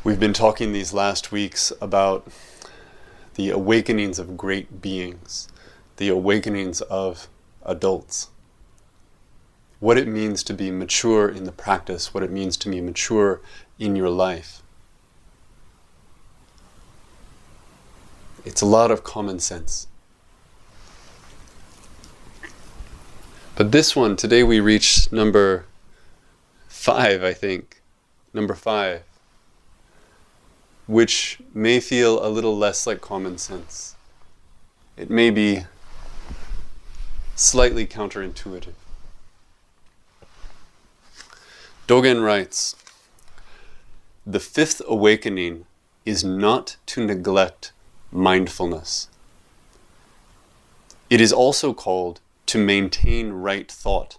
We've been talking these last weeks about the awakenings of great beings, the awakenings of adults, what it means to be mature in the practice, what it means to be mature in your life. It's a lot of common sense. But this one, today we reach number 5, I think. Number 5. Which may feel a little less like common sense. It may be slightly counterintuitive. Dogen writes, "The fifth awakening is not to neglect mindfulness. It is also called to maintain right thought.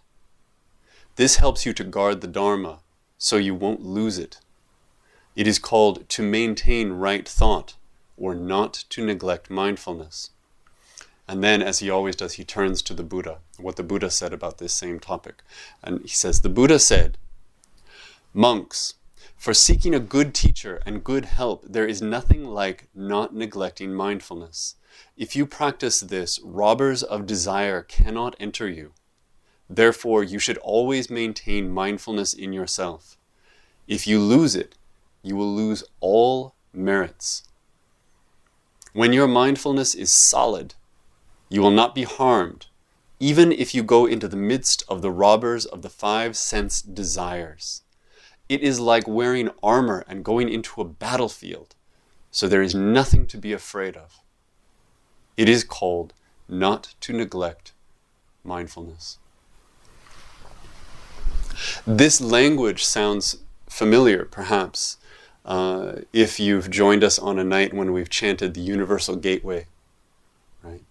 This helps you to guard the Dharma so you won't lose it. It is called to maintain right thought, or not to neglect mindfulness." And then, as he always does, he turns to the Buddha, what the Buddha said about this same topic. And he says, the Buddha said, "Monks, for seeking a good teacher and good help, there is nothing like not neglecting mindfulness. If you practice this, robbers of desire cannot enter you. Therefore, you should always maintain mindfulness in yourself. If you lose it, you will lose all merits. When your mindfulness is solid, you will not be harmed, even if you go into the midst of the robbers of the 5 sense desires. It is like wearing armor and going into a battlefield, so there is nothing to be afraid of. It is called not to neglect mindfulness." This language sounds familiar, perhaps, if you've joined us on a night when we've chanted the Universal Gateway, right?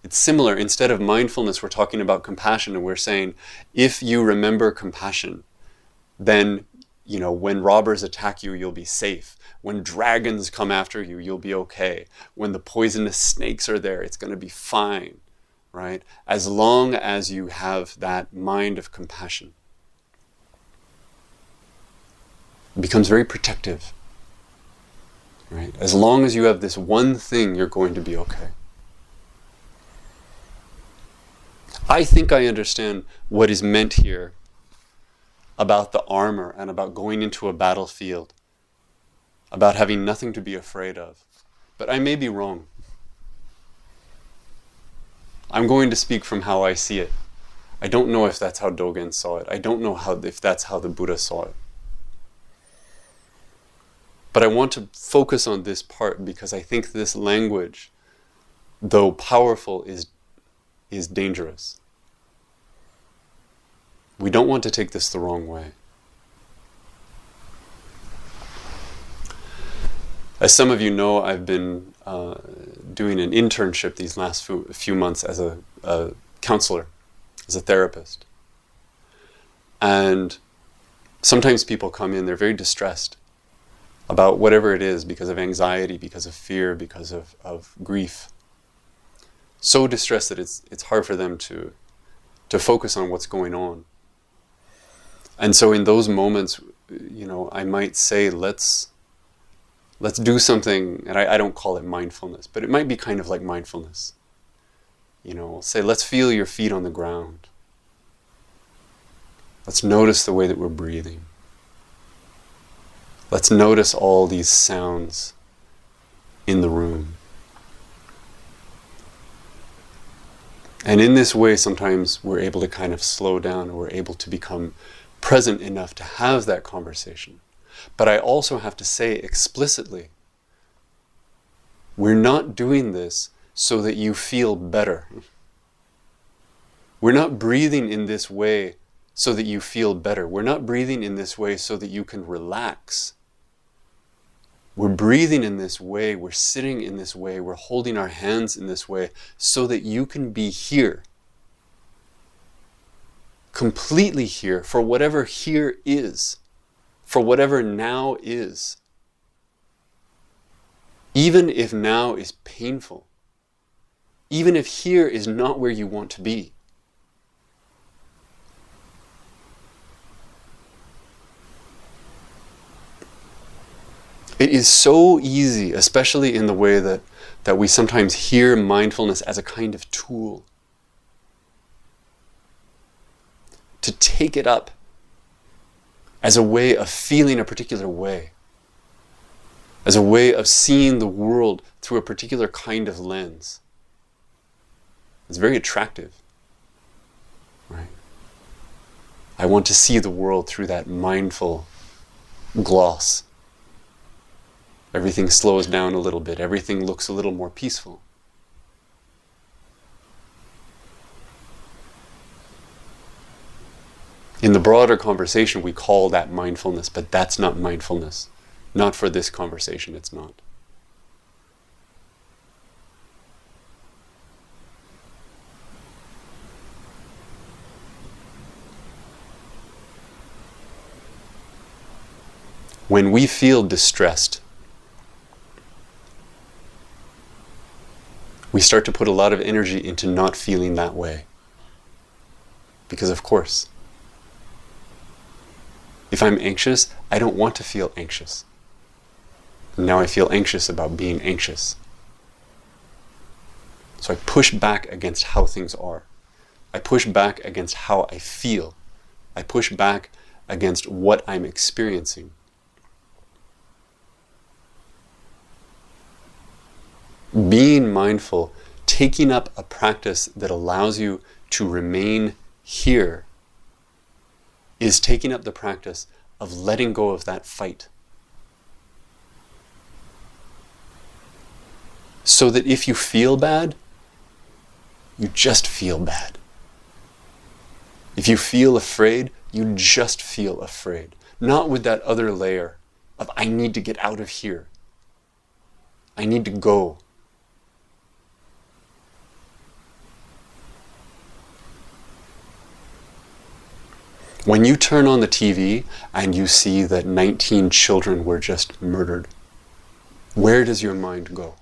It's similar. Instead of mindfulness, we're talking about compassion, and we're saying, if you remember compassion, then, when robbers attack you, you'll be safe. When dragons come after you, you'll be okay. When the poisonous snakes are there, it's going to be fine, right? As long as you have that mind of compassion. It becomes very protective. Right? As long as you have this one thing, you're going to be okay. I think I understand what is meant here about the armor and about going into a battlefield, about having nothing to be afraid of. But I may be wrong. I'm going to speak from how I see it. I don't know if that's how Dogen saw it. I don't know if that's how the Buddha saw it. But I want to focus on this part because I think this language, though powerful, is dangerous. We don't want to take this the wrong way. As some of you know, I've been doing an internship these last few months as a counselor, as a therapist. And sometimes people come in, they're very distressed about whatever it is, because of anxiety, because of fear, because of grief. So distressed that it's hard for them to focus on what's going on. And so in those moments, I might say, let's do something, and I don't call it mindfulness, but it might be kind of like mindfulness. Say, let's feel your feet on the ground. Let's notice the way that we're breathing. Let's notice all these sounds in the room. And in this way, sometimes we're able to kind of slow down, and we're able to become present enough to have that conversation. But I also have to say explicitly, we're not doing this so that you feel better. We're not breathing in this way so that you feel better. We're not breathing in this way so that you can relax. We're breathing in this way, we're sitting in this way, we're holding our hands in this way so that you can be here. Completely here, for whatever here is, for whatever now is. Even if now is painful, even if here is not where you want to be. It is so easy, especially in the way that we sometimes hear mindfulness as a kind of tool, to take it up as a way of feeling a particular way, as a way of seeing the world through a particular kind of lens. It's very attractive, right? I want to see the world through that mindful gloss. Everything slows down a little bit. Everything looks a little more peaceful. In the broader conversation, we call that mindfulness, but that's not mindfulness. Not for this conversation, it's not. When we feel distressed, we start to put a lot of energy into not feeling that way. Because of course, if I'm anxious, I don't want to feel anxious. Now I feel anxious about being anxious. So I push back against how things are. I push back against how I feel. I push back against what I'm experiencing. Being mindful, taking up a practice that allows you to remain here, is taking up the practice of letting go of that fight. So that if you feel bad, you just feel bad. If you feel afraid, you just feel afraid. Not with that other layer of, I need to get out of here. I need to go. When you turn on the TV and you see that 19 children were just murdered, where does your mind go?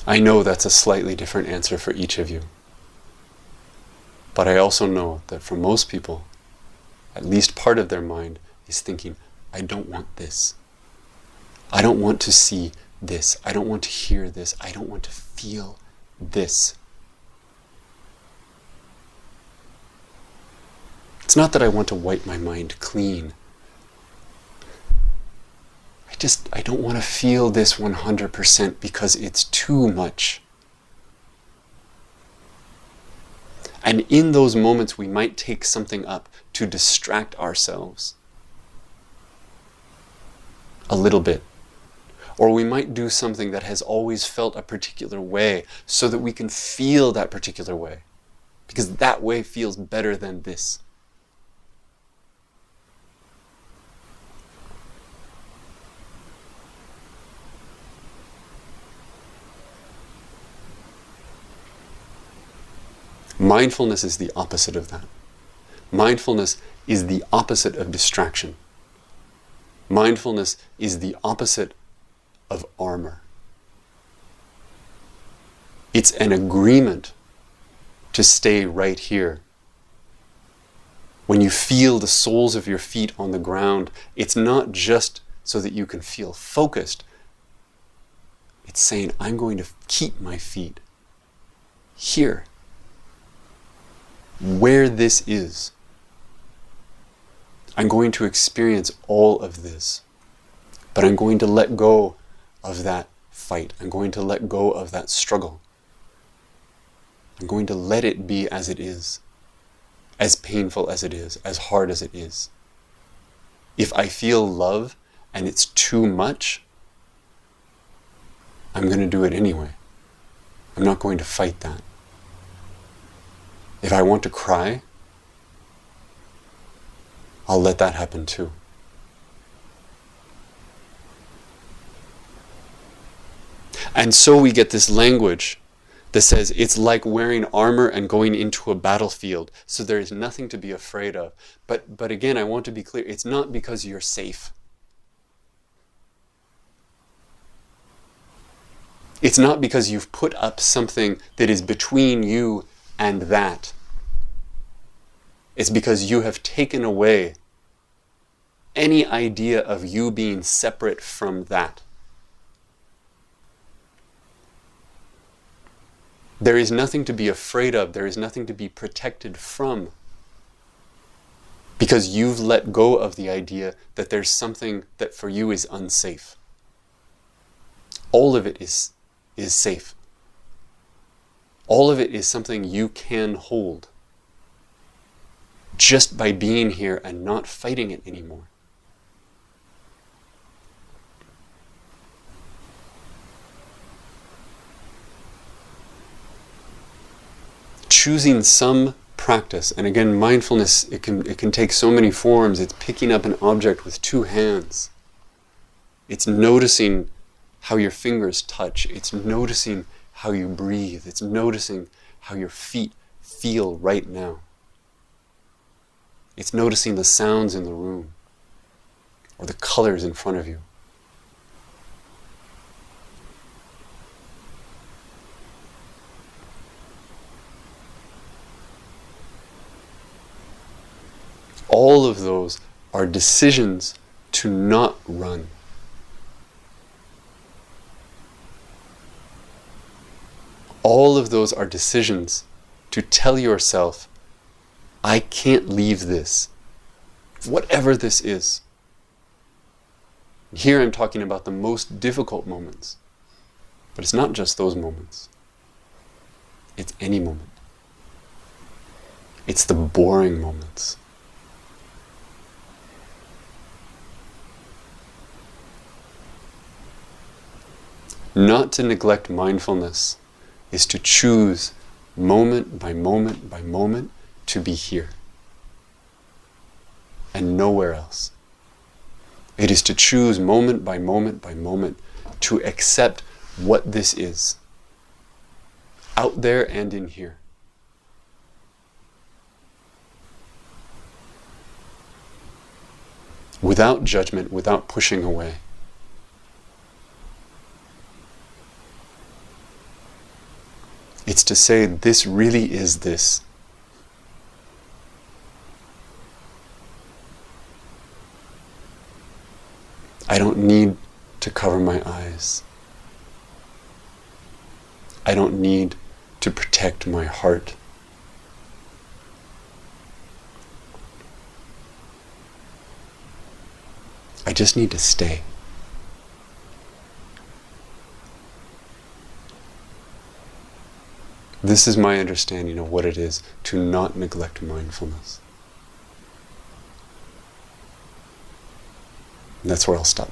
I know that's a slightly different answer for each of you. But I also know that for most people, at least part of their mind is thinking, I don't want this. I don't want to see this. I don't want to hear this. I don't want to feel this. It's not that I want to wipe my mind clean. I don't want to feel this 100% because it's too much. And in those moments, we might take something up to distract ourselves a little bit. Or we might do something that has always felt a particular way so that we can feel that particular way. Because that way feels better than this. Mindfulness is the opposite of that. Mindfulness is the opposite of distraction. Mindfulness is the opposite of armor. It's an agreement to stay right here. When you feel the soles of your feet on the ground, it's not just so that you can feel focused. It's saying, I'm going to keep my feet here, where this is. I'm going to experience all of this, but I'm going to let go of that fight. I'm going to let go of that struggle. I'm going to let it be as it is, as painful as it is, as hard as it is. If I feel love and it's too much, I'm going to do it anyway. I'm not going to fight that. If I want to cry, I'll let that happen too. And so we get this language that says it's like wearing armor and going into a battlefield, so there is nothing to be afraid of. But again, I want to be clear, it's not because you're safe. It's not because you've put up something that is between you and that. It's because you have taken away any idea of you being separate from that. There is nothing to be afraid of. There is nothing to be protected from. Because you've let go of the idea that there's something that for you is unsafe. All of it is safe. All of it is something you can hold. Just by being here and not fighting it anymore. Choosing some practice, and again, mindfulness, it can take so many forms. It's picking up an object with 2 hands. It's noticing how your fingers touch. It's noticing how you breathe. It's noticing how your feet feel right now. It's noticing the sounds in the room or the colors in front of you. All of those are decisions to not run. All of those are decisions to tell yourself, I can't leave this, whatever this is. Here I'm talking about the most difficult moments, but it's not just those moments. It's any moment. It's the boring moments. Not to neglect mindfulness is to choose moment by moment by moment to be here and nowhere else. It is to choose moment by moment by moment to accept what this is, out there and in here. Without judgment, without pushing away. It's to say, this really is this. I don't need to cover my eyes. I don't need to protect my heart. I just need to stay. This is my understanding of what it is to not neglect mindfulness. And that's where I'll stop.